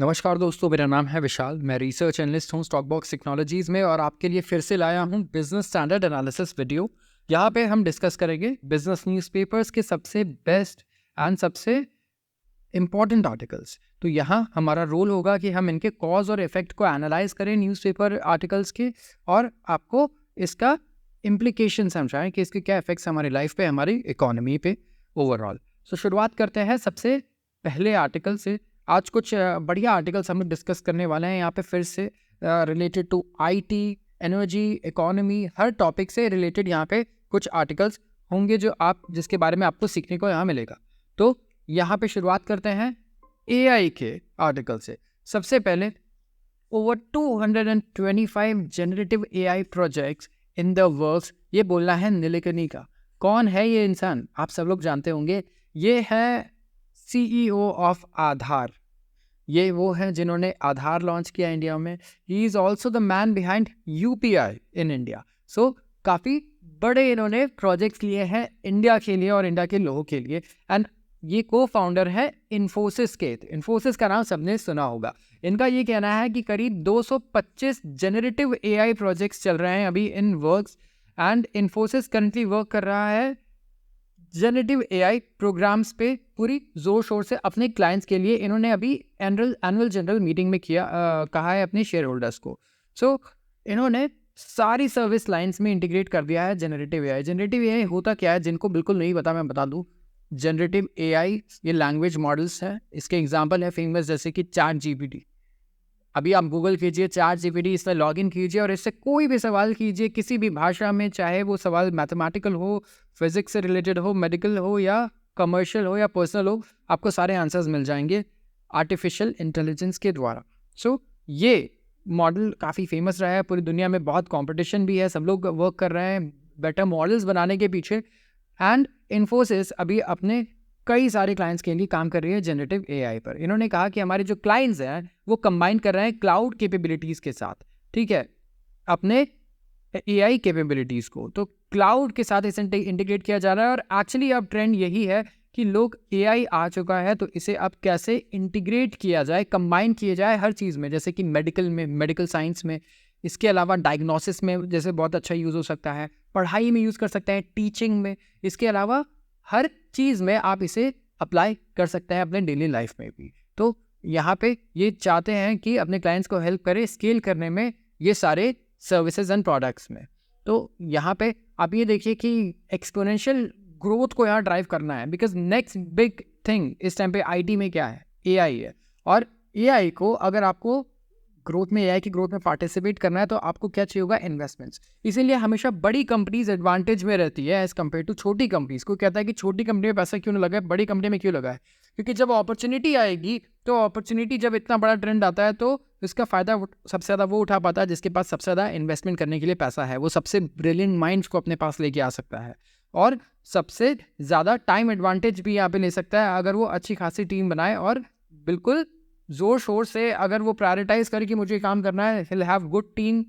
नमस्कार दोस्तों, मेरा नाम है विशाल। मैं रिसर्च एनालिस्ट हूँ स्टॉक बॉक्स टेक्नोलॉजीज़ में और आपके लिए फिर से लाया हूँ बिजनेस स्टैंडर्ड एनालिसिस वीडियो। यहाँ पे हम डिस्कस करेंगे बिजनेस न्यूज़पेपर्स के सबसे बेस्ट एंड सबसे इम्पॉर्टेंट आर्टिकल्स। तो यहाँ हमारा रोल होगा कि हम इनके कॉज और इफेक्ट को एनालाइज करें न्यूज़पेपर आर्टिकल्स के, और आपको इसका इम्प्लीकेशन समझाएं कि इसके क्या इफेक्ट्स हमारी लाइफ पे, हमारी इकोनॉमी पे ओवरऑल। सो शुरुआत करते हैं सबसे पहले आर्टिकल से। आज कुछ बढ़िया आर्टिकल्स हम लोग डिस्कस करने वाले हैं यहाँ पे, फिर से related to IT, energy, economy, हर टॉपिक से रिलेटेड यहाँ पे कुछ आर्टिकल्स होंगे जिसके बारे में आपको सीखने को यहाँ मिलेगा। तो यहाँ पे शुरुआत करते हैं एआई के आर्टिकल से। सबसे पहले, over 225 generative AI projects in the works, ये बोलना है नीलकनी का। कौन है ये इंसान? आप सब लोग जानते होंगे। ये है सीईओ ऑफ आधार। ये वो है जिन्होंने आधार लॉन्च किया इंडिया में। He is also the man behind UPI in India. So काफ़ी बड़े इन्होंने प्रोजेक्ट्स लिए हैं इंडिया के लिए और इंडिया के लोगों के लिए। एंड ये को फाउंडर है इन्फोसिस के। इन्फोसिस का नाम सबने सुना होगा। इनका ये कहना है कि करीब 225 जनरेटिव एआई प्रोजेक्ट्स चल रहे हैं अभी इन works, and Infosys currently work कर रहा है जनरेटिव एआई प्रोग्राम्स पे पूरी जोर शोर से अपने क्लाइंट्स के लिए। इन्होंने अभी एनुअल जनरल मीटिंग में कहा है अपने शेयर होल्डर्स को। सो इन्होंने सारी सर्विस लाइंस में इंटीग्रेट कर दिया है जनरेटिव एआई। जनरेटिव एआई होता क्या है, जिनको बिल्कुल नहीं पता मैं बता दूं। जनरेटिव एआई ये लैंग्वेज मॉडल्स है। इसके एग्जांपल है फेमस, जैसे कि चैट जीपीटी। अभी आप गूगल कीजिए चैट जीपीटी, इसमें लॉगिन कीजिए और इससे कोई भी सवाल कीजिए किसी भी भाषा में, चाहे वो सवाल मैथमेटिकल हो, फिजिक्स से रिलेटेड हो, मेडिकल हो या कमर्शियल हो या पर्सनल हो, आपको सारे आंसर्स मिल जाएंगे आर्टिफिशियल इंटेलिजेंस के द्वारा। सो ये मॉडल काफ़ी फेमस रहा है पूरी दुनिया में। बहुत कंपटीशन भी है, सब लोग वर्क कर रहे हैं बेटर मॉडल्स बनाने के पीछे। एंड इन्फोसिस अभी अपने कई सारे क्लाइंट्स के लिए काम कर रही है जनरेटिव एआई पर। इन्होंने कहा कि हमारे जो क्लाइंट्स हैं वो कंबाइन कर रहे हैं क्लाउड कैपेबिलिटीज़ के साथ, ठीक है, अपने एआई कैपेबिलिटीज़ को। तो क्लाउड के साथ इसे इंटीग्रेट किया जा रहा है। और एक्चुअली अब ट्रेंड यही है कि लोग एआई आ चुका है तो इसे अब कैसे इंटीग्रेट किया जाए, कंबाइन किया जाए हर चीज़ में, जैसे कि मेडिकल में, मेडिकल साइंस में, इसके अलावा डायग्नोसिस में जैसे बहुत अच्छा यूज़ हो सकता है, पढ़ाई में यूज़ कर सकते हैं, टीचिंग में, इसके अलावा हर चीज़ में आप इसे अप्लाई कर सकते हैं अपने डेली लाइफ में भी। तो यहाँ पे ये चाहते हैं कि अपने क्लाइंट्स को हेल्प करें स्केल करने में ये सारे सर्विसेज एंड प्रोडक्ट्स में। तो यहाँ पे आप ये देखिए कि एक्सपोनेंशियल ग्रोथ को यहाँ ड्राइव करना है, बिकॉज नेक्स्ट बिग थिंग इस टाइम पे आईटी में क्या है? एआई है। और एआई को अगर आपको ग्रोथ में, एआई की ग्रोथ में पार्टिसिपेट करना है तो आपको क्या चाहिए होगा? इन्वेस्टमेंट्स। इसीलिए हमेशा बड़ी कंपनीज एडवांटेज में रहती है एज कम्पेयर टू छोटी कंपनीज। को कहता है कि छोटी कंपनी में पैसा क्यों ना लगाए, बड़ी कंपनी में क्यों लगाए? क्योंकि जब अपॉर्चुनिटी आएगी, तो अपॉर्चुनिटी जब इतना बड़ा ट्रेंड आता है तो इसका फ़ायदा सबसे ज़्यादा वो उठा पाता है जिसके पास सबसे ज़्यादा इन्वेस्टमेंट करने के लिए पैसा है। वो सबसे ब्रिलियंट माइंड्स को अपने पास लेके आ सकता है और सबसे ज़्यादा टाइम एडवांटेज भी यहाँ पे ले सकता है अगर वो अच्छी खासी टीम बनाए और बिल्कुल जोर शोर से अगर वो प्रायोरिटाइज करे कि मुझे काम करना है। he'll have good team,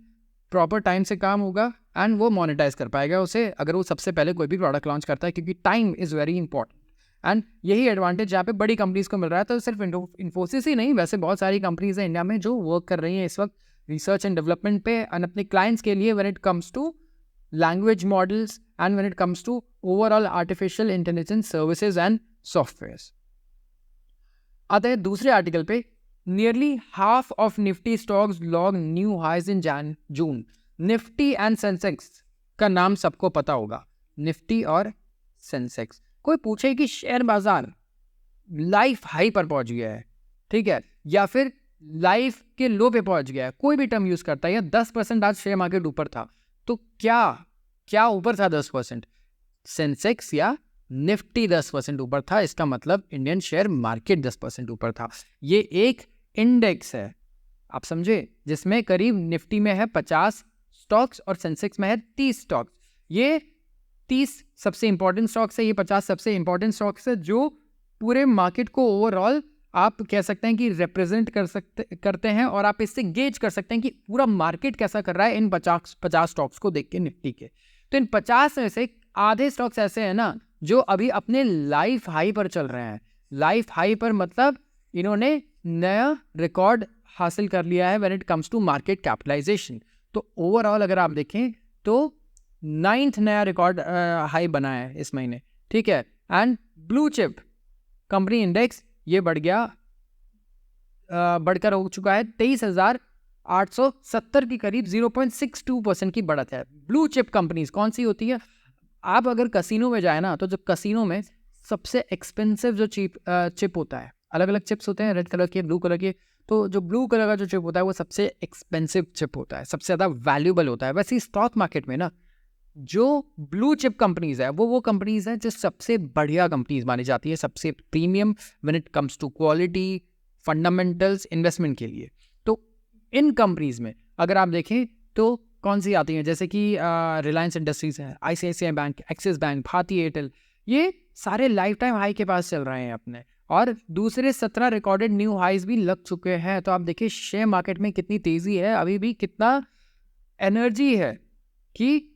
proper time से काम होगा एंड वो मोनेटाइज कर पाएगा उसे, अगर वो सबसे पहले कोई भी प्रोडक्ट लॉन्च करता है, क्योंकि time is very important. And यही एडवांटेज जहाँ पे बड़ी कंपनीज को मिल रहा है। तो सिर्फ इन्फोसिस ही नहीं, वैसे बहुत सारी कंपनीज हैं इंडिया में जो वर्क कर रही हैं इस वक्त रिसर्च एंड डेवलपमेंट पे एंड अपने क्लाइंट्स के लिए, when it comes to language models and when it comes to overall artificial intelligence services and softwares. आते हैं दूसरे आर्टिकल पे। Nearly half of Nifty stocks log new highs in June. Nifty and Sensex का नाम सबको पता होगा। Nifty और सेंसेक्स, कोई पूछे कि शेयर बाजार लाइफ हाई पर पहुंच गया है, ठीक है, या फिर लाइफ के लो पे पहुंच गया है, कोई भी टर्म यूज करता है, या 10% आज शेयर मार्केट ऊपर था, तो क्या ऊपर था 10%? सेंसेक्स या निफ्टी 10% ऊपर था। इसका मतलब इंडियन शेयर मार्केट 10% ऊपर था। ये एक इंडेक्स है, आप समझे, जिसमें करीब निफ्टी में है 50 स्टॉक्स और सेंसेक्स में है 30 स्टॉक्स। ये 30 सबसे इंपॉर्टेंट स्टॉक्स है, ये 50 सबसे इंपॉर्टेंट स्टॉक्स है जो पूरे मार्केट को ओवरऑल आप कह सकते हैं कि रिप्रेजेंट करते हैं और आप इससे गेज कर सकते हैं कि पूरा मार्केट कैसा कर रहा है इन 50 स्टॉक्स को देख के निफ्टी के। तो इन 50 में से आधे स्टॉक्स ऐसे हैं ना जो अभी अपने लाइफ हाई पर चल रहे हैं। लाइफ हाई पर मतलब इन्होंने नया रिकॉर्ड हासिल कर लिया है when it comes to market capitalization. तो ओवरऑल अगर आप देखें तो 9th नया रिकॉर्ड हाई बना है इस महीने, ठीक है। And blue chip company index ये बढ़कर हो चुका है 23,870 के करीब, 0.62% की बढ़त है। ब्लू चिप कंपनीज कौन सी होती है? आप अगर कसिनो में जाए ना, तो जो कसिनो में सबसे एक्सपेंसिव जो चिप होता है, अलग अलग चिप्स होते हैं, रेड कलर के, ब्लू कलर के, तो जो ब्लू कलर का जो चिप होता है वो सबसे एक्सपेंसिव चिप होता है, सबसे ज़्यादा वैल्यूबल होता है। वैसे ही स्टॉक मार्केट में ना जो ब्लू चिप कंपनीज है वो कंपनीज हैं जो सबसे बढ़िया कंपनीज मानी जाती है, सबसे premium when it comes to quality, fundamentals, investment के लिए। तो इन कंपनीज में अगर आप देखें तो कौन सी आती हैं, जैसे कि रिलायंस इंडस्ट्रीज है, ICICI bank, Axis bank, Bharti Airtel, ये सारे लाइफ टाइम हाई के पास चल रहे हैं अपने, और दूसरे 17 रिकॉर्डेड न्यू हाईज भी लग चुके हैं। तो आप देखिए शेयर मार्केट में कितनी तेजी है, अभी भी कितना एनर्जी है कि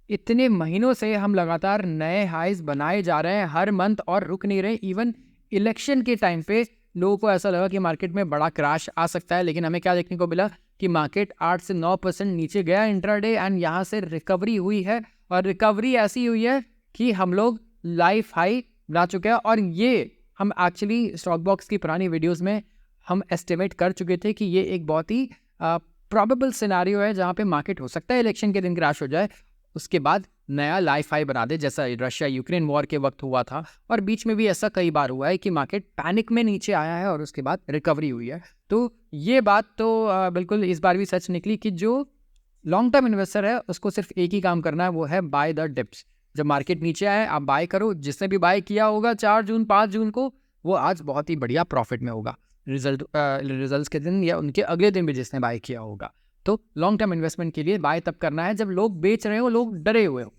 इतने महीनों से हम लगातार नए हाईज बनाए जा रहे हैं हर मंथ और रुक नहीं रहे। इवन इलेक्शन के टाइम पे लोगों को ऐसा लगा कि मार्केट में बड़ा क्रैश आ सकता है, लेकिन हमें क्या देखने को मिला कि मार्केट 8 से 9% नीचे गया इंट्राडे, एंड यहाँ से रिकवरी हुई है, और रिकवरी ऐसी हुई है कि हम लोग लाइफ हाई बना चुके हैं। और ये हम एक्चुअली स्टॉक बॉक्स की पुरानी वीडियोस में हम एस्टिमेट कर चुके थे कि ये एक बहुत ही प्रॉबेबल सिनेरियो है जहाँ पे मार्केट हो सकता है इलेक्शन के दिन क्रैश हो जाए, उसके बाद नया लाइफ हाई बना दे, जैसा रशिया यूक्रेन वॉर के वक्त हुआ था। और बीच में भी ऐसा कई बार हुआ है कि मार्केट पैनिक में नीचे आया है और उसके बाद रिकवरी हुई है। तो ये बात तो बिल्कुल इस बार भी सच निकली कि जो लॉन्ग टर्म इन्वेस्टर है उसको सिर्फ एक ही काम करना है, वो है बाय द डिप्स। जब मार्केट नीचे आए आप बाय करो, जिसने भी बाय किया होगा 4 जून 5 जून को, वो आज बहुत ही बढ़िया प्रॉफिट में होगा रिजल्ट्स के दिन या उनके अगले दिन भी जिसने बाय किया होगा। तो लॉन्ग टर्म इन्वेस्टमेंट के लिए बाय तब करना है जब लोग बेच रहे हो, लोग डरे हुए हो।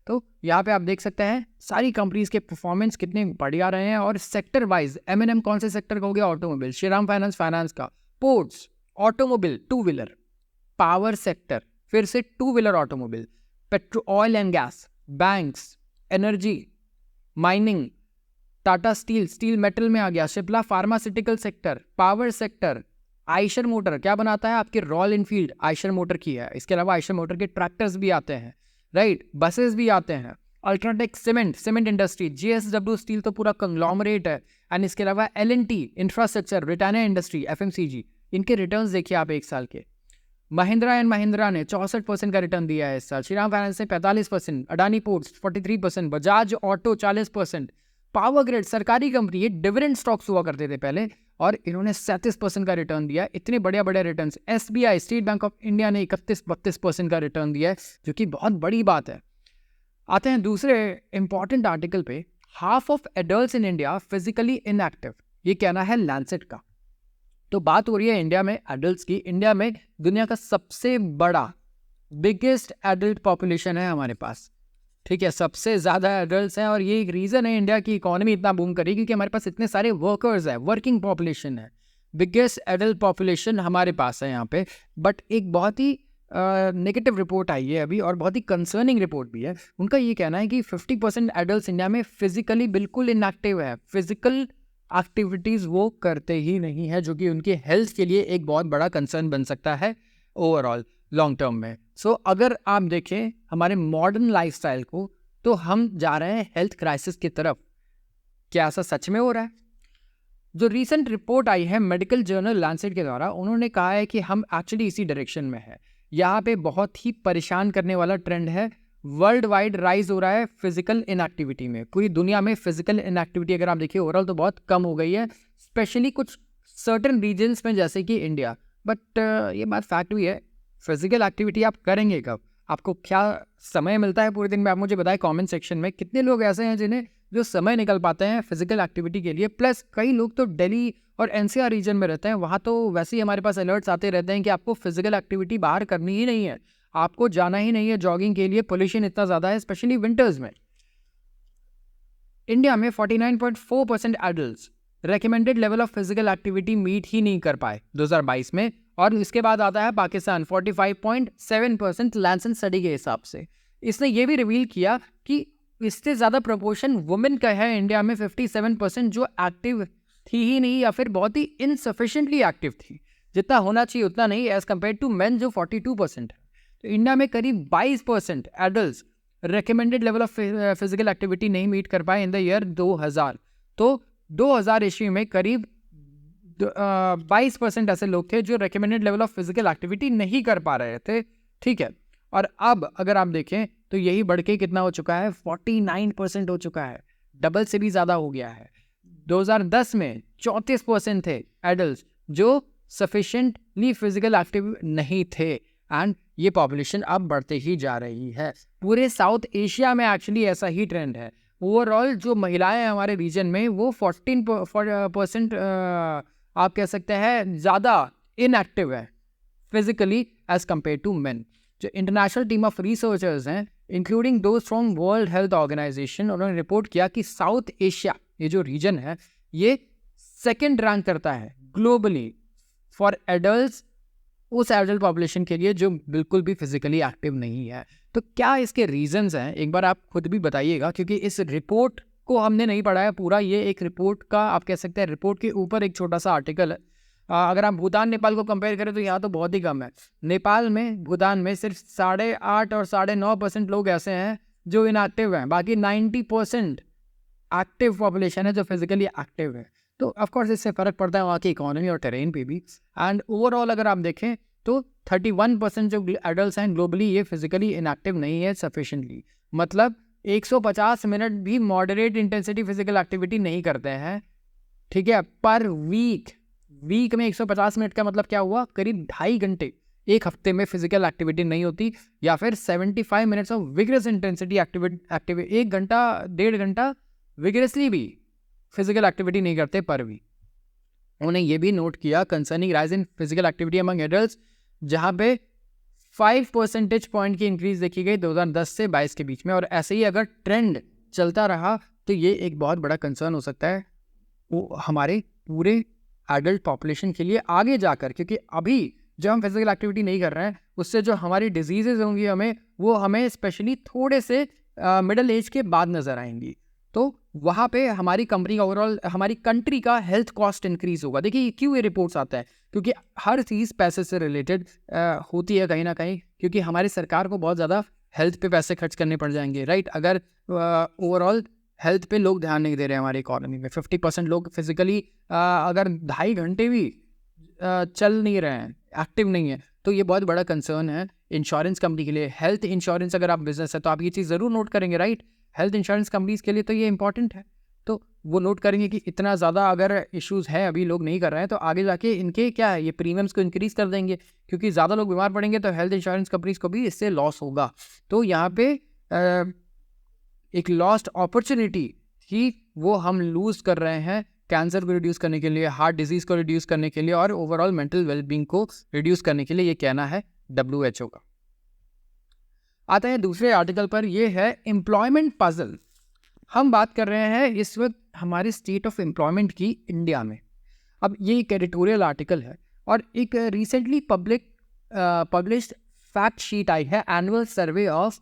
तो यहाँ पे आप देख सकते हैं सारी कंपनीज के परफॉर्मेंस कितने बढ़िया रहे हैं, और सेक्टर वाइज M&M कौन से सेक्टर का हो गया? ऑटोमोबाइल, श्रीराम फाइनेंस का, ports, automobile, two wheeler, power sector, फिर से two wheeler automobile, petro, oil and gas, banks, energy, mining, Tata steel metal में आ गया, Cipla pharmaceutical sector, power sector, Eicher motor क्या बनाता है? आपके रॉयल इनफील्ड आयशर मोटर की है। इसके अलावा आयशर मोटर के ट्रैक्टर्स भी आते हैं, राइट, बसेस भी आते हैं। UltraTech cement industry, JSW steel तो पूरा कंग्लोमरेट है। एंड इसके अलावा L&T infrastructure, Britannia industry, FMCG, इनके रिटर्न्स देखिए आप एक साल के। महिंद्रा एंड महिंद्रा ने 64% का रिटर्न दिया है इस साल, श्रीराम फाइनेंस ने 45%, Adani ports 43%, Bajaj auto 40%, power grid सरकारी कंपनी, ये डिविडेंड स्टॉक्स हुआ करते थे पहले, और इन्होंने 37% का रिटर्न दिया। इतने बढ़िया returns. SBI state bank of India ने 31-32% का रिटर्न दिया है, जो कि बहुत बड़ी बात है। आते हैं दूसरे इंपॉर्टेंट आर्टिकल पे, half of adults in India physically inactive, ये कहना है लैंसेट का। तो बात हो रही है इंडिया में एडल्ट्स की। इंडिया में दुनिया का सबसे बड़ा बिगेस्ट एडल्ट पॉपुलेशन है हमारे पास, ठीक है, सबसे ज़्यादा एडल्ट्स हैं, और ये एक रीज़न है इंडिया की इकोनॉमी इतना बूम करी, क्योंकि हमारे पास इतने सारे वर्कर्स हैं, वर्किंग पॉपुलेशन है, बिगेस्ट एडल्ट पॉपुलेशन हमारे पास है यहाँ पे। बट एक बहुत ही नेगेटिव रिपोर्ट आई है अभी, और बहुत ही कंसर्निंग रिपोर्ट भी है। उनका ये कहना है कि 50% एडल्ट्स इंडिया में फिजिकली बिल्कुल इनएक्टिव है, फिजिकल एक्टिविटीज़ वो करते ही नहीं है, जो कि उनके हेल्थ के लिए एक बहुत बड़ा कंसर्न बन सकता है ओवरऑल लॉन्ग टर्म में। सो अगर आप देखें हमारे मॉडर्न लाइफस्टाइल को, तो हम जा रहे हैं हेल्थ क्राइसिस की तरफ। क्या ऐसा सच में हो रहा है? जो रीसेंट रिपोर्ट आई है मेडिकल जर्नल लैंसेट के द्वारा, उन्होंने कहा है कि हम एक्चुअली इसी डायरेक्शन में है। यहाँ पे बहुत ही परेशान करने वाला ट्रेंड है, वर्ल्ड वाइड राइज हो रहा है फिजिकल इनएक्टिविटी में। पूरी दुनिया में फिजिकल इनएक्टिविटी अगर आप देखिए ओवरऑल तो बहुत कम हो गई है, स्पेशली कुछ सर्टेन रीजन्स में जैसे कि इंडिया। बट ये बात फैक्ट भी है, फिजिकल एक्टिविटी आप करेंगे कब? आपको क्या समय मिलता है पूरे दिन में? आप मुझे बताएं कमेंट सेक्शन में कितने लोग ऐसे हैं जिन्हें जो समय निकल पाते हैं फिजिकल एक्टिविटी के लिए। प्लस कई लोग तो दिल्ली और NCR रीजन में रहते हैं, वहाँ तो वैसे ही हमारे पास अलर्ट्स आते रहते हैं कि आपको फिजिकल एक्टिविटी बाहर करनी ही नहीं है, आपको जाना ही नहीं है जॉगिंग के लिए, पोल्यूशन इतना ज़्यादा है स्पेशली विंटर्स में। इंडिया में 49.4% adults recommended level of physical activity meet ही नहीं कर पाए 2022 में, और इसके बाद आता है पाकिस्तान 45.7% लैंसेट स्टडी के हिसाब से। इसने ये भी रिवील किया कि इससे ज़्यादा प्रोपोर्शन वुमेन का है इंडिया में 57% जो एक्टिव थी ही नहीं या फिर बहुत ही इनसफिशिएंटली एक्टिव थी, जितना होना चाहिए उतना नहीं, एज कम्पेयर टू मेन जो 42% है। तो इंडिया में करीब 22% adult recommended level of physical activity नहीं मीट कर पाए इन द ईयर 2000। तो 2000 ईस्वी में करीब 22% ऐसे लोग थे जो recommended level of physical activity नहीं कर पा रहे थे, ठीक है। और अब अगर आप देखें तो यही बढ़ के कितना हो चुका है, 49% हो चुका है, डबल से भी ज़्यादा हो गया है। 2010 में 34% थे एडल्ट जो सफिशिएंटली फिजिकल एक्टिव नहीं थे, एंड ये पॉपुलेशन अब बढ़ते ही जा रही है। पूरे साउथ एशिया में एक्चुअली ऐसा ही ट्रेंड है। ओवरऑल जो महिलाएं हैं हमारे रीजन में वो 14% आप कह सकते हैं ज़्यादा इनएक्टिव है physically as compare to men. जो इंटरनेशनल टीम ऑफ रिसर्चर्स हैं including those from World Health Organization, उन्होंने रिपोर्ट किया कि साउथ एशिया ये जो रीजन है ये सेकेंड रैंक करता है ग्लोबली फॉर एडल्ट, उस एडल्ट पॉपुलेशन के लिए जो बिल्कुल भी फिजिकली एक्टिव नहीं है। तो क्या इसके रीजंस हैं, एक बार आप खुद भी बताइएगा, क्योंकि इस रिपोर्ट को हमने नहीं पढ़ा है पूरा, ये एक रिपोर्ट का आप कह सकते हैं रिपोर्ट के ऊपर एक छोटा सा आर्टिकल है। अगर आप भूटान नेपाल को कंपेयर करें तो यहाँ तो बहुत ही कम है। नेपाल में भूटान में सिर्फ 8.5 और 9.5% लोग ऐसे हैं जो इनएक्टिव हैं, बाकी 90% एक्टिव पॉपुलेशन है जो फिजिकली एक्टिव है। तो ऑफकोर्स इससे फ़र्क पड़ता है वहाँ की इकोनॉमी और टेरेन पे भी। एंड ओवरऑल अगर आप देखें तो 31% जो एडल्ट हैं ग्लोबली ये फिजिकली इनएक्टिव नहीं है सफिशिएंटली, मतलब 150 मिनट भी मॉडरेट इंटेंसिटी फिजिकल एक्टिविटी नहीं करते हैं, ठीक है, पर वीक में 150 मिनट का मतलब क्या हुआ, करीब 2.5 घंटे एक हफ्ते में फिजिकल एक्टिविटी नहीं होती, या फिर 75 minutes of vigorous intensity activity 1 घंटा 1.5 घंटा विगरसली भी फिजिकल एक्टिविटी नहीं करते पर वीक। उन्होंने ये भी नोट किया concerning rise in physical activity among adults, जहाँ पे 5 परसेंटेज पॉइंट की इंक्रीज देखी गई 2010 से 22 के बीच में, और ऐसे ही अगर ट्रेंड चलता रहा तो ये एक बहुत बड़ा कंसर्न हो सकता है वो हमारे पूरे एडल्ट पॉपुलेशन के लिए आगे जाकर, क्योंकि अभी जब हम फिजिकल एक्टिविटी नहीं कर रहे हैं उससे जो हमारी डिजीजेज होंगी हमें स्पेशली थोड़े से मिडिल एज के बाद नजर आएंगी। तो वहाँ पे हमारी कंपनी का ओवरऑल हमारी कंट्री का हेल्थ कॉस्ट इंक्रीज होगा। देखिए क्यों ये रिपोर्ट्स आता है, क्योंकि हर चीज़ पैसे से रिलेटेड होती है कहीं ना कहीं, क्योंकि हमारी सरकार को बहुत ज़्यादा हेल्थ पे पैसे खर्च करने पड़ जाएंगे, राइट। अगर ओवरऑल हेल्थ पे लोग ध्यान नहीं दे रहे हैं हमारी इकोनॉमी में, 50% लोग फिजिकली अगर 2.5 घंटे भी चल नहीं रहे हैं, एक्टिव नहीं है, तो ये बहुत बड़ा कंसर्न है इंश्योरेंस कंपनी के लिए। हेल्थ इंश्योरेंस अगर आप बिजनेस है तो आप ये चीज़ ज़रूर नोट करेंगे, राइट। हेल्थ इंश्योरेंस कंपनीज के लिए तो ये इंपॉर्टेंट है, तो वो नोट करेंगे कि इतना ज़्यादा अगर इश्यूज़ है अभी लोग नहीं कर रहे हैं तो आगे जाके इनके क्या है ये प्रीमियम्स को इंक्रीज़ कर देंगे, क्योंकि ज़्यादा लोग बीमार पड़ेंगे तो हेल्थ इंश्योरेंस कंपनीज को भी इससे लॉस होगा। तो यहाँ पे एक लॉस्ट अपॉर्चुनिटी ही वो हम लूज़ कर रहे हैं कैंसर को रिड्यूस करने के लिए, हार्ट डिजीज़ को रिड्यूस करने के लिए और ओवरऑल मेंटल वेलबींग को रिड्यूस करने के लिए, ये कहना है WHO का। आता है दूसरे आर्टिकल पर, ये है एम्प्लॉयमेंट पजल। हम बात कर रहे हैं इस वक्त हमारे स्टेट ऑफ एम्प्लॉयमेंट की इंडिया में। अब ये एक एडिटोरियल आर्टिकल है और एक रिसेंटली पब्लिश्ड फैक्ट शीट आई है, annual survey of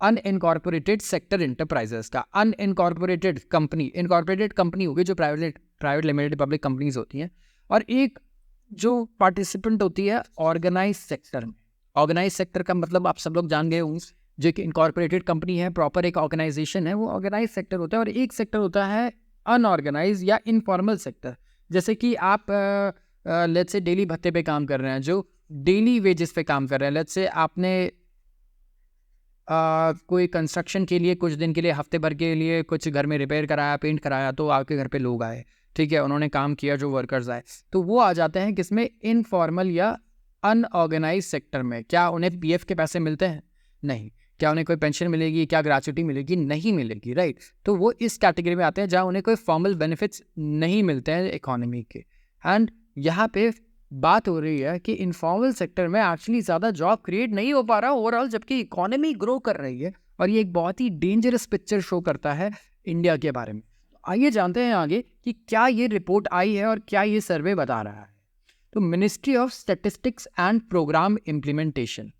unincorporated sector enterprises का। अनइनकॉर्पोरेटेड कंपनी, इनकॉर्पोरेटेड कंपनी होगी जो प्राइवेट लिमिटेड पब्लिक कंपनीज होती हैं, और एक जो पार्टिसिपेंट होती है ऑर्गेनाइज सेक्टर में। ऑर्गेनाइज सेक्टर का मतलब आप सब लोग जान गए होंगे, जो कि इनकॉर्पोरेटेड कंपनी है, प्रॉपर एक ऑर्गेनाइजेशन है, वो ऑर्गेनाइज सेक्टर होता है। और एक सेक्टर होता है अनऑर्गेनाइज या इनफॉर्मल सेक्टर, जैसे कि आप लेट्स से डेली भत्ते पे काम कर रहे हैं, जो डेली वेजेस पे काम कर रहे हैं। लेट्स से आपने कोई कंस्ट्रक्शन के लिए कुछ दिन के लिए, हफ्ते भर के लिए कुछ घर में रिपेयर कराया, पेंट कराया, तो आपके घर पे लोग आए, ठीक है, उन्होंने काम किया, जो वर्कर्स आए, तो वो आ जाते हैं किसमें, इनफॉर्मल या अनऑर्गेनाइज सेक्टर में। क्या उन्हें PF के पैसे मिलते हैं? नहीं। क्या उन्हें कोई पेंशन मिलेगी, क्या ग्रेच्युटी मिलेगी? नहीं मिलेगी, राइट। तो वो इस कैटेगरी में आते हैं जहाँ उन्हें कोई फॉर्मल बेनिफिट्स नहीं मिलते हैं इकोनॉमी के। एंड यहाँ पे बात हो रही है कि इनफॉर्मल सेक्टर में एक्चुअली ज़्यादा जॉब क्रिएट नहीं हो पा रहा ओवरऑल, जबकि इकोनॉमी ग्रो कर रही है, और ये एक बहुत ही डेंजरस पिक्चर शो करता है इंडिया के बारे में। आइए जानते हैं आगे कि क्या ये रिपोर्ट आई है और क्या ये सर्वे बता रहा है। तो Ministry of Statistics and Programme Implementation,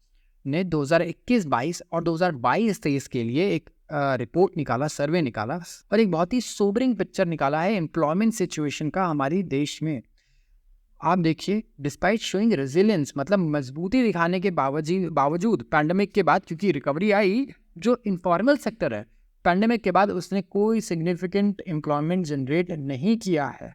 ने 2021-22 और 2022-23 के लिए एक रिपोर्ट निकाला, सर्वे निकाला और एक बहुत ही सोबरिंग पिक्चर निकाला है एम्प्लॉयमेंट सिचुएशन का हमारे देश में। आप देखिए, डिस्पाइट शोइंग रेजिलियंस, मतलब मजबूती दिखाने के बावजूद पैंडेमिक के बाद, क्योंकि रिकवरी आई, जो इनफॉर्मल सेक्टर है पैंडेमिक के बाद उसने कोई सिग्निफिकेंट एम्प्लॉयमेंट जनरेट नहीं किया है।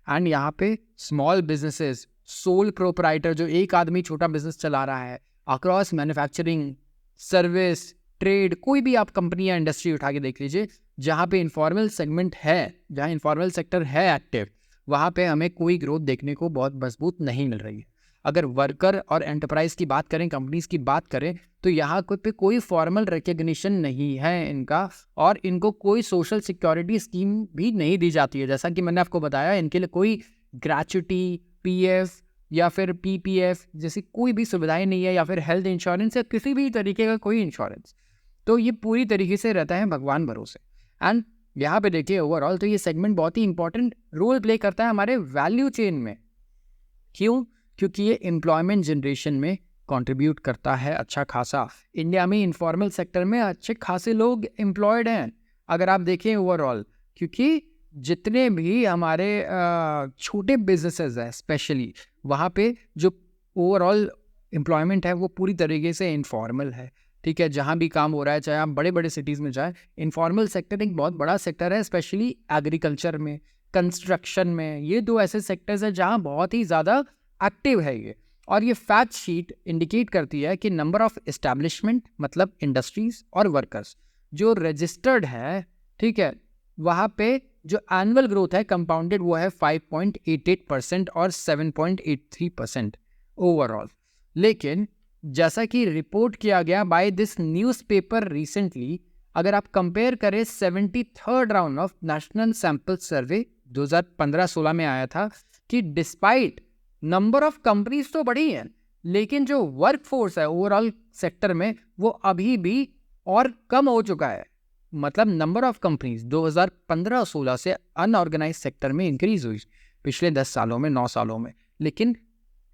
एंड यहाँ पे स्मॉल बिजनेसेस, सोल प्रोपराइटर, जो एक आदमी छोटा बिजनेस चला रहा है, अक्रॉस मैन्युफैक्चरिंग, सर्विस, ट्रेड, कोई भी आप कंपनी या इंडस्ट्री उठा के देख लीजिए, जहाँ पे इनफॉर्मल सेगमेंट है, जहाँ इनफॉर्मल सेक्टर है एक्टिव, वहाँ पे हमें कोई ग्रोथ देखने को बहुत मजबूत नहीं मिल रही है। अगर वर्कर और एंटरप्राइज की बात करें, कंपनीज की बात करें, तो यहाँ पे कोई फॉर्मल रिकग्निशन नहीं है इनका, और इनको कोई सोशल सिक्योरिटी स्कीम भी नहीं दी जाती है। जैसा कि मैंने आपको बताया, इनके लिए कोई ग्रेच्युटी, पीएफ या फिर पीपीएफ जैसी कोई भी सुविधाएं नहीं है, या फिर हेल्थ इंश्योरेंस या किसी भी तरीके का कोई इंश्योरेंस। तो ये पूरी तरीके से रहता है भगवान भरोसे। एंड यहाँ पे देखिए, ओवरऑल तो ये सेगमेंट बहुत ही इंपॉर्टेंट रोल प्ले करता है हमारे वैल्यू चेन में। क्यों? क्योंकि ये एम्प्लॉयमेंट जनरेशन में कंट्रीब्यूट करता है अच्छा खासा। इंडिया में इनफॉर्मल सेक्टर में अच्छे खासे लोग एम्प्लॉयड हैं अगर आप देखें ओवरऑल, क्योंकि जितने भी हमारे छोटे बिजनेसेस हैं स्पेशली, वहाँ पे जो ओवरऑल एम्प्लॉयमेंट है वो पूरी तरीके से इनफॉर्मल है। ठीक है, जहाँ भी काम हो रहा है, चाहे आप बड़े बड़े सिटीज़ में जाए, इनफॉर्मल सेक्टर एक बहुत बड़ा सेक्टर है, स्पेशली एग्रीकल्चर में, कंस्ट्रक्शन में। ये दो ऐसे सेक्टर्स हैं जहाँ बहुत ही ज़्यादा एक्टिव है ये। और ये फैक्ट शीट इंडिकेट करती है कि नंबर ऑफ एस्टैब्लिशमेंट, मतलब इंडस्ट्रीज और वर्कर्स जो रजिस्टर्ड है, ठीक है, वहाँ पे जो एनुअल ग्रोथ है कंपाउंडेड, वो है 5.88% और 7.83% ओवरऑल। लेकिन जैसा कि रिपोर्ट किया गया बाय दिस न्यूज़पेपर रिसेंटली, अगर आप कंपेयर करें 73rd round of national sample survey 2015-16 में आया था कि डिस्पाइट नंबर ऑफ कंपनीज तो बढ़ी हैं, लेकिन जो वर्क फोर्स है ओवरऑल सेक्टर में वो अभी भी और कम हो चुका है। मतलब नंबर ऑफ कंपनीज 2015-16 से अनऑर्गेनाइज सेक्टर में इंक्रीज हुई पिछले 10 सालों में, 9 सालों में, लेकिन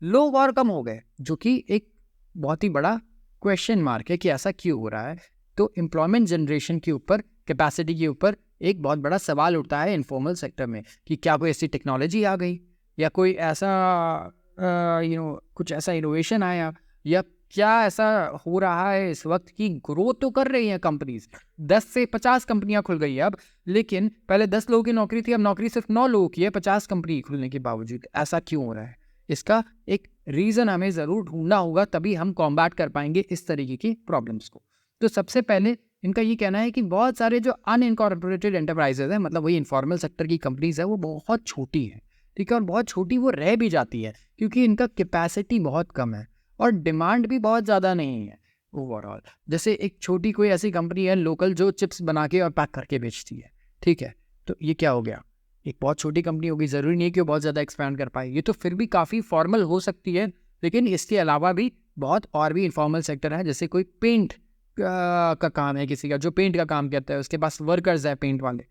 लोग और कम हो गए, जो कि एक बहुत ही बड़ा क्वेश्चन मार्क है कि ऐसा क्यों हो रहा है। तो एम्प्लॉयमेंट जनरेशन के ऊपर, कैपेसिटी के ऊपर एक बहुत बड़ा सवाल उठता है इनफॉर्मल सेक्टर में कि क्या कोई ऐसी टेक्नोलॉजी आ गई, या कोई ऐसा कुछ ऐसा इनोवेशन आया, या क्या ऐसा हो रहा है इस वक्त कि ग्रोथ तो कर रही हैं कंपनीज, 10 से 50 कंपनियां खुल गई है अब, लेकिन पहले 10 लोगों की नौकरी थी, अब नौकरी सिर्फ 9 लोगों की है 50 कंपनी खुलने के बावजूद। ऐसा क्यों हो रहा है? इसका एक रीज़न हमें ज़रूर ढूंढना होगा, तभी हम कॉम्बैट कर पाएंगे इस तरीके की प्रॉब्लम्स को। तो सबसे पहले इनका ये कहना है कि बहुत सारे जो अनइनकॉर्पोरेटेड एंटरप्राइजेज हैं, मतलब वही इनफॉर्मल सेक्टर की कंपनीज है, वो बहुत छोटी हैं, ठीक है, और बहुत छोटी वो रह भी जाती है क्योंकि इनका कैपेसिटी बहुत कम है और डिमांड भी बहुत ज़्यादा नहीं है ओवरऑल। जैसे एक छोटी कोई ऐसी कंपनी है लोकल जो चिप्स बना के और पैक करके बेचती है, ठीक है, तो ये क्या हो गया? एक बहुत छोटी कंपनी होगी, ज़रूरी नहीं है कि वो बहुत ज़्यादा एक्सपैंड कर पाए। ये तो फिर भी काफ़ी फॉर्मल हो सकती है, लेकिन इसके अलावा भी बहुत और भी इनफॉर्मल सेक्टर है। जैसे कोई पेंट का काम है किसी का, जो पेंट का काम करता है, उसके पास वर्कर्स है पेंट वाले।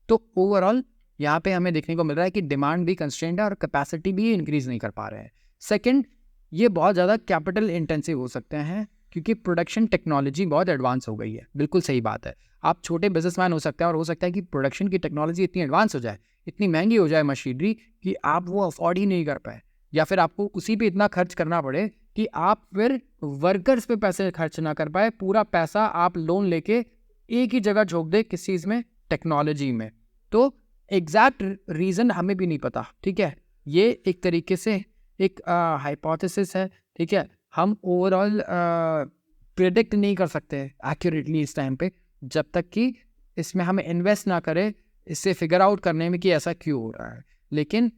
तो ओवरऑल यहाँ पे हमें देखने को मिल रहा है कि डिमांड भी कंस्ट्रेंट है और कैपेसिटी भी इंक्रीज नहीं कर पा रहे हैं। सेकंड, ये बहुत ज़्यादा कैपिटल इंटेंसिव हो सकते हैं क्योंकि प्रोडक्शन टेक्नोलॉजी बहुत एडवांस हो गई है। बिल्कुल सही बात है, आप छोटे बिजनेसमैन हो सकते हैं और हो सकता है कि प्रोडक्शन की टेक्नोलॉजी इतनी एडवांस हो जाए, इतनी महंगी हो जाए मशीनरी कि आप वो अफोर्ड ही नहीं कर पाए, या फिर आपको उसी पे इतना खर्च करना पड़े कि आप फिर वर्कर्स पे पैसे खर्च ना कर पाए, पूरा पैसा आप लोन लेके एक ही जगह झोंक दे किस चीज़ में, टेक्नोलॉजी में। तो एग्जैक्ट रीज़न हमें भी नहीं पता, ठीक है, ये एक तरीके से एक हाइपोथेसिस है, ठीक है, हम ओवरऑल प्रेडिक्ट नहीं कर सकते एक्यूरेटली इस टाइम पे, जब तक कि इसमें हम इन्वेस्ट ना करें इससे फिगर आउट करने में कि ऐसा क्यों हो रहा है। लेकिन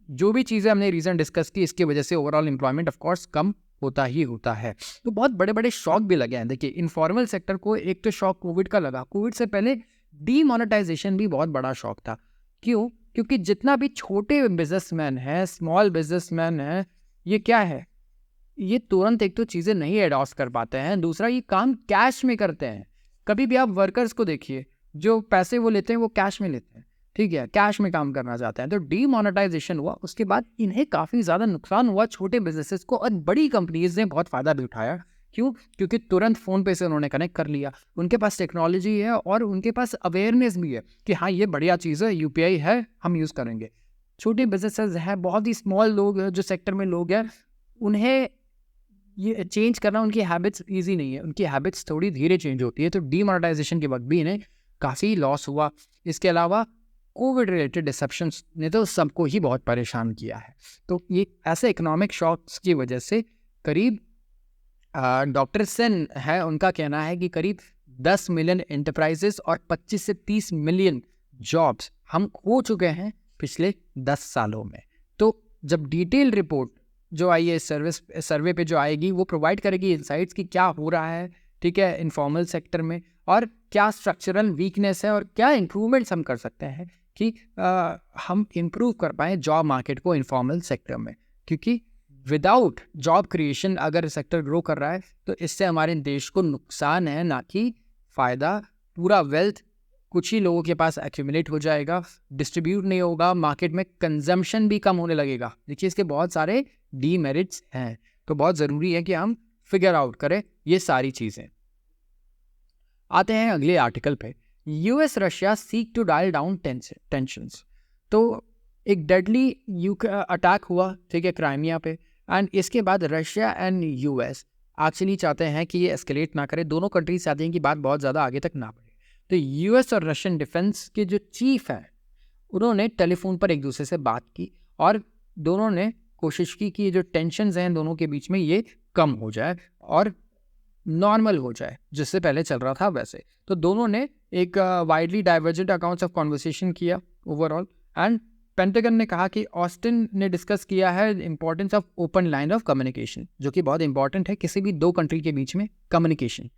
जो भी चीज़ें हमने रीज़न डिस्कस की, इसकी वजह से ओवरऑल एम्प्लॉयमेंट ऑफ कोर्स कम होता ही होता है। तो बहुत बड़े बड़े शॉक भी लगे हैं। देखिए, इनफॉर्मल सेक्टर को एक तो शॉक कोविड का लगा, कोविड से पहले डीमोनेटाइजेशन भी बहुत बड़ा शॉक था। क्यों? क्योंकि जितना भी छोटे बिजनेसमैन हैं, स्मॉल बिजनेसमैन हैं, ये क्या है, ये तुरंत एक तो चीज़ें नहीं एडॉप्ट कर पाते हैं, दूसरा ये काम कैश में करते हैं। कभी भी आप वर्कर्स को देखिए, जो पैसे वो लेते हैं वो कैश में लेते हैं, ठीक है, कैश में काम करना चाहते हैं। तो डीमोनेटाइजेशन हुआ, उसके बाद इन्हें काफ़ी ज़्यादा नुकसान हुआ छोटे बिजनेसेस को, और बड़ी कंपनीज ने बहुत फ़ायदा भी उठाया क्यों? क्योंकि तुरंत फ़ोन पे से उन्होंने कनेक्ट कर लिया। उनके पास टेक्नोलॉजी है और उनके पास अवेयरनेस भी है कि हाँ, ये बढ़िया चीज़ है, यूपीआई है, हम यूज़ करेंगे। छोटे बिज़नेसेस हैं, बहुत ही स्मॉल लोग जो सेक्टर में लोग हैं, उन्हें ये चेंज करना उनकी हैबिट्स ईज़ी नहीं है। उनकी हैबिट्स थोड़ी धीरे चेंज होती है। तो डीमोनेटाइज़ेशन के वक़्त भी इन्हें काफ़ी लॉस हुआ। इसके अलावा कोविड रिलेटेड डिसरप्शंस ने तो सबको ही बहुत परेशान किया है। तो ये ऐसे इकोनॉमिक शॉक्स की वजह से करीब डॉक्टर सेन है, उनका कहना है कि करीब 10 मिलियन एंटरप्राइजेस और 25 से 30 मिलियन जॉब्स हम खो चुके हैं पिछले 10 सालों में। तो जब डिटेल रिपोर्ट जो आई है सर्वे पे जो आएगी, वो प्रोवाइड करेगी इंसाइट्स कि क्या हो रहा है, ठीक है, इनफॉर्मल सेक्टर में, और क्या स्ट्रक्चरल वीकनेस है और क्या इंप्रूवमेंट्स हम कर सकते हैं कि हम इम्प्रूव कर पाएँ जॉब मार्केट को इनफॉर्मल सेक्टर में। क्योंकि विदाउट जॉब क्रिएशन अगर सेक्टर ग्रो कर रहा है तो इससे हमारे देश को नुकसान है, ना कि फ़ायदा। पूरा वेल्थ कुछ ही लोगों के पास एक्यूमुलेट हो जाएगा, डिस्ट्रीब्यूट नहीं होगा, मार्केट में कंजम्पशन भी कम होने लगेगा। देखिए, इसके बहुत सारे डीमेरिट्स हैं। तो बहुत ज़रूरी है कि हम फिगर आउट करें ये सारी चीज़ें। आते हैं अगले आर्टिकल पे। US Russia seek to dial down tensions. तो एक डेडली अटैक हुआ, ठीक है, क्राइमिया पे, एंड इसके बाद रशिया एंड यूएस एक्चुअली चाहते हैं कि ये एस्केलेट ना करे। दोनों कंट्रीज चाहते हैं कि बात बहुत ज़्यादा आगे तक ना बढ़े। तो यूएस और रशियन डिफेंस के जो चीफ हैं, उन्होंने टेलीफोन पर एक दूसरे से बात की और दोनों ने कोशिश की कि ये जो टेंशन्स हैं दोनों के बीच में ये कम हो जाए और नॉर्मल हो जाए, जिससे पहले चल रहा था वैसे। तो दोनों ने एक widely divergent accounts of conversation किया ओवरऑल। एंड पेंटागन ने कहा कि ऑस्टिन ने डिस्कस किया है importance of open line of communication, जो कि बहुत इंपॉर्टेंट है किसी भी दो कंट्री के बीच में कम्युनिकेशन।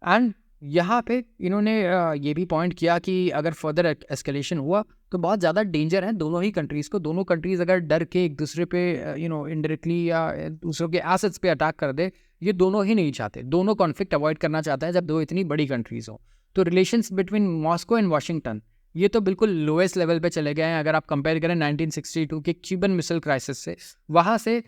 एंड यहाँ पे इन्होंने ये भी पॉइंट किया कि अगर फर्दर एस्केलेशन हुआ तो बहुत ज़्यादा डेंजर है दोनों ही कंट्रीज़ को। दोनों कंट्रीज़ अगर डर के एक दूसरे पे इनडायरेक्टली या दूसरों के एसेट्स पे अटैक कर दे, ये दोनों ही नहीं चाहते। दोनों कॉन्फ्लिक्ट अवॉइड करना चाहते हैं जब दो इतनी बड़ी कंट्रीज़ हों। तो relations between Moscow and Washington ये तो बिल्कुल लोएस्ट लेवल पे चले गए हैं। अगर आप कंपेयर करें 1962 के क्यूबन मिसाइल क्राइसिस से, वहाँ से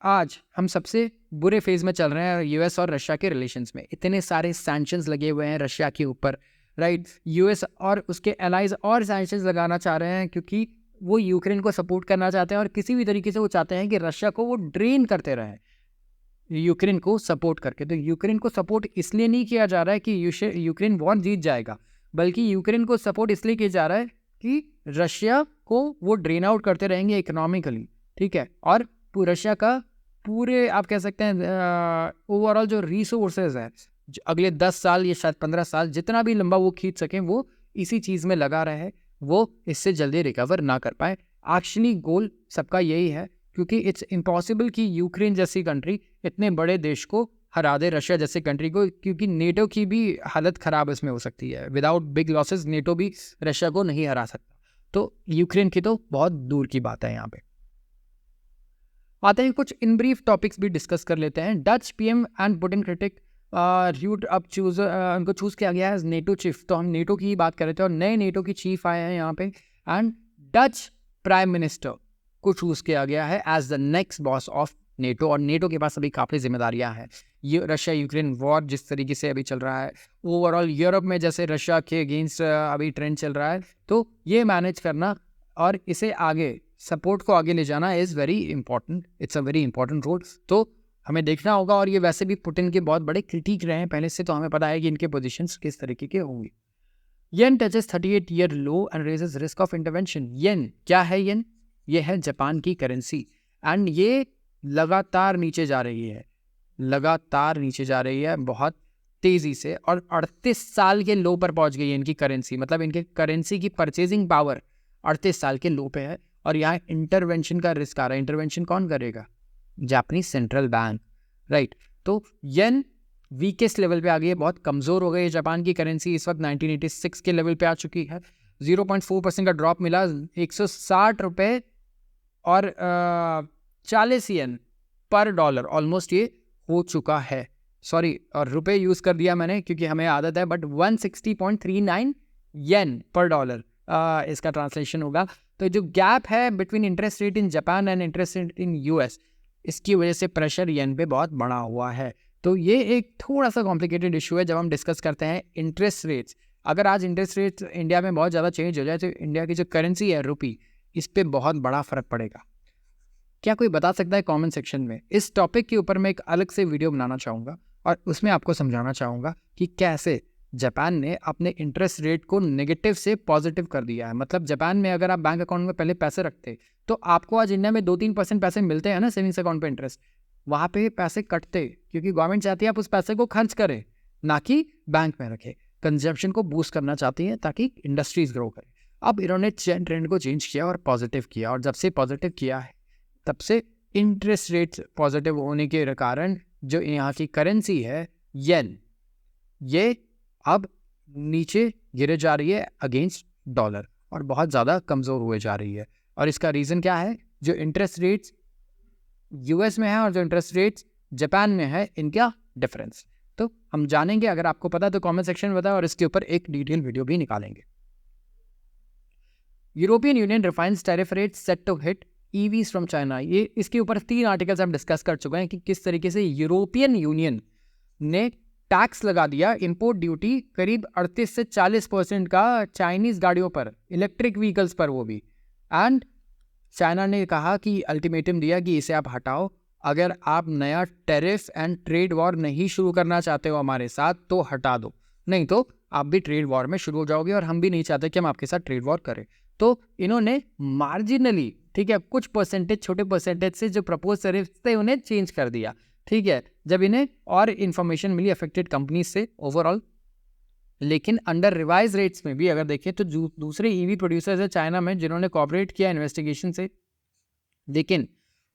आज हम सबसे बुरे फेज में चल रहे हैं यूएस और रशिया के रिलेशंस में। इतने सारे सैंक्शंस लगे हुए हैं रशिया के ऊपर, राइट। यूएस और उसके एलाइज और सैंक्शंस लगाना चाह रहे हैं क्योंकि वो यूक्रेन को सपोर्ट करना चाहते हैं और किसी भी तरीके से वो चाहते हैं कि रशिया को वो ड्रेन करते रहें यूक्रेन को सपोर्ट करके। तो यूक्रेन को सपोर्ट इसलिए नहीं किया जा रहा है कि यूक्रेन वॉर जीत जाएगा, बल्कि यूक्रेन को सपोर्ट इसलिए किया जा रहा है कि रशिया को वो ड्रेन आउट करते रहेंगे इकोनॉमिकली, ठीक है। और रशिया का पूरे आप कह सकते हैं ओवरऑल जो रिसोर्सेज है अगले 10 साल या शायद 15 साल जितना भी लंबा वो खींच सकें, वो इसी चीज़ में लगा रहे, वो इससे जल्दी रिकवर ना कर पाए। एक्चुअली गोल सबका यही है, क्योंकि इट्स इम्पॉसिबल कि यूक्रेन जैसी कंट्री इतने बड़े देश को हरा दे, रशिया जैसे कंट्री को, क्योंकि नेटो की भी हालत ख़राब इसमें हो सकती है। विदाउट बिग लॉसेस नेटो भी रशिया को नहीं हरा सकता। तो यूक्रेन की तो बहुत दूर की बात है। यहाँ पे आते हैं कुछ इन ब्रीफ टॉपिक्स भी डिस्कस कर लेते हैं। Dutch PM and Putin critic Rutte अब उनको चूज़ किया गया है नेटो चीफ। तो हम नेटो की ही बात कर रहे थे और नए नेटो की चीफ आए हैं यहाँ पे। एंड डच प्राइम मिनिस्टर को चूज़ किया गया है as the next boss of NATO. और नेटो के पास अभी काफ़ी जिम्मेदारियां हैं। ये रशिया यूक्रेन वॉर जिस तरीके से अभी चल रहा है, ओवरऑल यूरोप में जैसे रशिया के अगेंस्ट अभी ट्रेंड चल रहा है, तो ये मैनेज करना और इसे आगे सपोर्ट को आगे ले जाना is very important. It's a very important role. तो हमें देखना होगा। और ये वैसे भी पुतिन के बहुत बड़े क्रिटिक रहे हैं पहले से, तो हमें पता है कि इनके पोजीशंस किस तरीके के होंगे। Yen touches 38 year low and raises risk of intervention. Yen क्या है? येन ये है जापान की करेंसी एंड ये लगातार नीचे जा रही है, लगातार नीचे जा रही है बहुत तेज़ी से, और 38 साल के लो पर पहुंच गई है इनकी करेंसी। मतलब इनके करेंसी की परचेजिंग पावर 38 साल के लो पे है। और यहाँ इंटरवेंशन का रिस्क आ रहा है। इंटरवेंशन कौन करेगा? Japanese central bank, right. तो येन वीकेस्ट लेवल पे आ गई है, बहुत कमज़ोर हो गई है जापान की करेंसी। इस वक्त 1986 के लेवल पे आ चुकी है। 0.4% का ड्रॉप मिला, 160 रुपये और 40 येन पर डॉलर ऑलमोस्ट ये हो चुका है। सॉरी, और रुपये यूज़ कर दिया मैंने क्योंकि हमें आदत है, बट 160.39 येन पर डॉलर इसका ट्रांसलेशन होगा। तो जो गैप है between interest rate in Japan and interest rate in US, इसकी वजह से प्रेशर येन पे बहुत बड़ा हुआ है। तो ये एक थोड़ा सा कॉम्प्लिकेटेड इशू है जब हम डिस्कस करते हैं इंटरेस्ट रेट्स। अगर आज इंटरेस्ट रेट्स इंडिया में बहुत ज़्यादा चेंज हो जाए तो इंडिया की जो करेंसी है रुपी, इस पर बहुत बड़ा फर्क पड़ेगा। क्या कोई बता सकता है कमेंट सेक्शन में? इस टॉपिक के ऊपर मैं एक अलग से वीडियो बनाना चाहूँगा और उसमें आपको समझाना चाहूँगा कि कैसे जापान ने अपने इंटरेस्ट रेट को नेगेटिव से पॉजिटिव कर दिया है। मतलब जापान में अगर आप बैंक अकाउंट में पहले पैसे रखते तो आपको आज इंडिया में 2-3% पैसे मिलते हैं ना सेविंग्स अकाउंट पे इंटरेस्ट, वहाँ पे पैसे कटते क्योंकि गवर्नमेंट चाहती है आप उस पैसे को खर्च करें, ना कि बैंक में रखें। कंजम्पशन को बूस्ट करना चाहती है ताकि इंडस्ट्रीज ग्रो करें। अब इन्होंने ट्रेंड को चेंज किया और पॉजिटिव किया, और जब से पॉजिटिव किया है तब से इंटरेस्ट रेट पॉजिटिव होने के कारण जो यहाँ की करेंसी है येन, ये अब नीचे गिरे जा रही है अगेंस्ट डॉलर और बहुत ज़्यादा कमज़ोर हुए जा रही है। और इसका रीज़न क्या है? जो इंटरेस्ट रेट्स यूएस में है और जो इंटरेस्ट रेट्स जापान में है, इनका डिफरेंस तो हम जानेंगे। अगर आपको पता तो कमेंट सेक्शन में बताएं और इसके ऊपर एक डिटेल वीडियो भी निकालेंगे। European Union refines tariff rate set to hit EVs from China. ये इसके ऊपर 3 आर्टिकल्स हम डिस्कस कर चुके हैं कि किस तरीके से यूरोपियन यूनियन ने टैक्स लगा दिया, इंपोर्ट ड्यूटी करीब 38 से 40% का चाइनीज गाड़ियों पर, इलेक्ट्रिक व्हीकल्स पर वो भी। एंड चाइना ने कहा कि अल्टीमेटम दिया कि इसे आप हटाओ, अगर आप नया टैरिफ एंड ट्रेड वॉर नहीं शुरू करना चाहते हो हमारे साथ तो हटा दो, नहीं तो आप भी ट्रेड वॉर में शुरू हो जाओगे और हम भी नहीं चाहते कि हम आपके साथ ट्रेड वॉर करें। तो इन्होंने मार्जिनली, ठीक है, कुछ परसेंटेज, छोटे परसेंटेज से जो प्रपोज टैरिफ थे उन्हें चेंज कर दिया, ठीक है, जब इन्हें और इन्फॉर्मेशन मिली अफेक्टेड कंपनी से ओवरऑल। लेकिन अंडर रिवाइज रेट्स में भी अगर देखें तो दूसरे ईवी प्रोड्यूसर्स है चाइना में जिन्होंने कोऑपरेट किया इन्वेस्टिगेशन से, लेकिन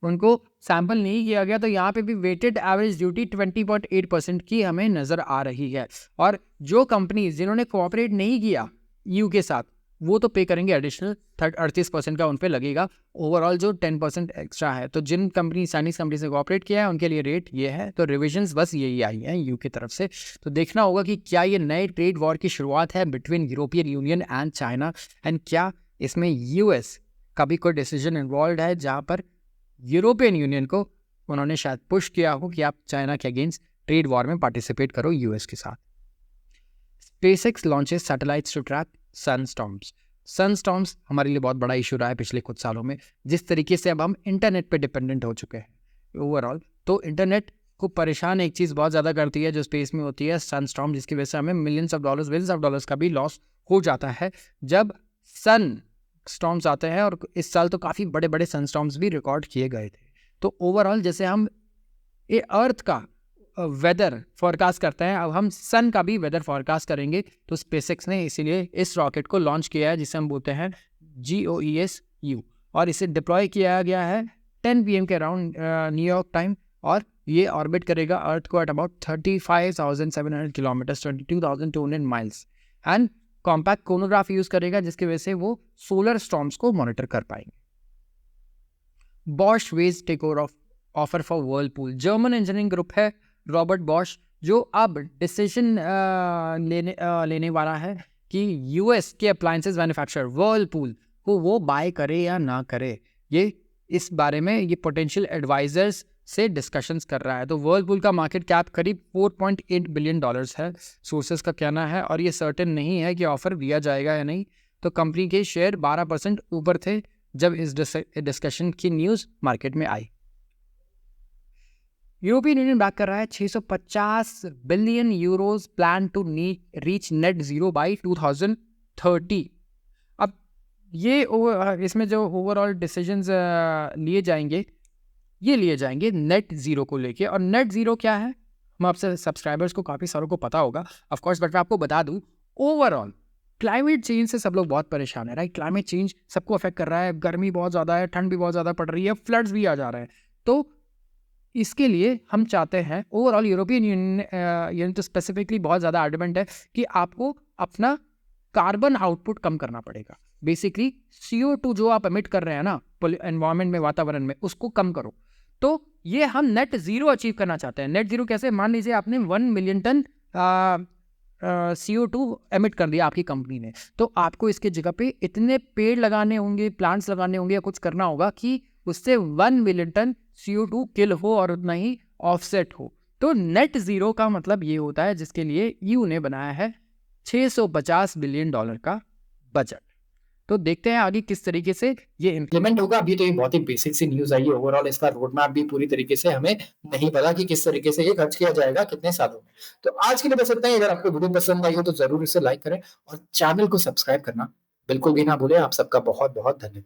उनको सैंपल नहीं किया गया, तो यहाँ पे भी वेटेड एवरेज ड्यूटी 20.8% की हमें नज़र आ रही है। और जो कंपनीज जिन्होंने कोऑपरेट नहीं किया यू के साथ, वो तो पे करेंगे एडिशनल 38% का उन पे लगेगा, ओवरऑल जो 10% एक्स्ट्रा है। तो जिन कंपनी चाइनीज कंपनी से कोऑपरेट किया है उनके लिए रेट ये है। तो रिविजन्स बस यही आई हैं यू की तरफ से। तो देखना होगा कि क्या ये नए ट्रेड वॉर की शुरुआत है between European union and China, and क्या इसमें यूएस का भी कोई डिसीजन इन्वॉल्व है जहाँ पर यूरोपियन यूनियन को उन्होंने शायद पुश किया हो कि आप चाइना के अगेंस्ट ट्रेड वॉर में पार्टिसिपेट करो यूएस के साथ। SpaceX launches satellites to track sunstorms. Sunstorms हमारे लिए बहुत बड़ा इशू रहा है पिछले कुछ सालों में, जिस तरीके से अब हम इंटरनेट पे डिपेंडेंट हो चुके हैं ओवरऑल। तो इंटरनेट को परेशान एक चीज़ बहुत ज़्यादा करती है जो स्पेस में होती है, सनस्टॉर्म, जिसकी वजह से हमें बिलियंस ऑफ डॉलर्स का भी लॉस हो जाता है जब सन स्टॉर्म्स आते हैं। और इस साल तो काफ़ी बड़े बड़े सन स्टॉर्म्स भी रिकॉर्ड किए गए थे। तो ओवरऑल जैसे हम ये अर्थ का वेदर फॉरकास्ट करते हैं, अब हम सन का भी वेदर फॉरकास्ट करेंगे। तो स्पेसएक्स ने इसीलिए इस रॉकेट को लॉन्च किया है जिसे हम बोलते हैं GOES-U, और इसे डिप्लॉय किया गया है 10 PM के अराउंड न्यूयॉर्क टाइम, और ये ऑर्बिट करेगा अर्थ को at about 35,700 kilometre, 22,200 miles, and compact coronagraph use करेगा जिसकी वजह से वो सोलर स्टॉर्म्स को मॉनिटर कर पाएंगे। Bosch weighs takeover offer for Whirlpool. German engineering group है रॉबर्ट बॉश, जो अब डिसीजन लेने वाला है कि यूएस के अप्लायंसेस मैन्युफैक्चरर व्हर्लपूल को वो बाय करे या ना करे। ये इस बारे में ये पोटेंशियल एडवाइजर्स से डिस्कशंस कर रहा है। तो व्हर्लपूल का मार्केट कैप करीब $4.8 बिलियन है, सोर्सेस का कहना है, और ये सर्टेन नहीं है कि ऑफर दिया जाएगा या नहीं। तो कंपनी के शेयर 12% ऊपर थे जब इस डिस्कशन की न्यूज़ मार्केट में आई। यूरोपियन यूनियन बैक कर रहा है 650 billion euros plan to reach net zero by 2030। अब ये इसमें जो ओवरऑल डिसीजंस लिए जाएंगे, ये लिए जाएंगे नेट ज़ीरो को लेके। और नेट ज़ीरो क्या है, हम आपसे सब्सक्राइबर्स को काफ़ी सारों को पता होगा ऑफ कोर्स, बट मैं आपको बता दूं, ओवरऑल क्लाइमेट चेंज से सब लोग बहुत परेशान है, राइट। क्लाइमेट चेंज सबको अफेक्ट कर रहा है, गर्मी बहुत ज़्यादा है, ठंड भी बहुत ज़्यादा पड़ रही है, फ्लड्स भी आ जा रहे हैं। तो इसके लिए हम चाहते हैं, ओवरऑल यूरोपियन यूनियन तो स्पेसिफिकली बहुत ज़्यादा एडमेंट है कि आपको अपना कार्बन आउटपुट कम करना पड़ेगा। बेसिकली CO2 जो आप एमिट कर रहे हैं ना एनवायरनमेंट में, वातावरण में, उसको कम करो। तो ये हम नेट ज़ीरो अचीव करना चाहते हैं। नेट ज़ीरो कैसे? मान लीजिए आपने 1 मिलियन टन CO2 एमिट कर दिया आपकी कंपनी ने, तो आपको इसके जगह पे इतने पेड़ लगाने होंगे, प्लांट्स लगाने होंगे, या कुछ करना होगा कि उससे 1 मिलियन टन CO2 किल हो और उतना ही ऑफसेट हो। तो नेट ज़ीरो का मतलब ये होता है जिसके लिए ईयू ने बनाया है $650 बिलियन का बजट। तो देखते हैं आगे किस तरीके से ये इम्प्लीमेंट होगा। अभी तो ये बहुत ही बेसिक सी न्यूज आई है, ओवरऑल इसका रोड मैप भी पूरी तरीके से हमें नहीं पता कि किस तरीके से ये खर्च किया जाएगा कितने सालों में। तो आज के लिए बस इतना ही। अगर आपको वीडियो पसंद आई हो तो जरूर इसे लाइक करें और चैनल को सब्सक्राइब करना बिल्कुल भी ना भूलें। आप सबका बहुत बहुत धन्यवाद।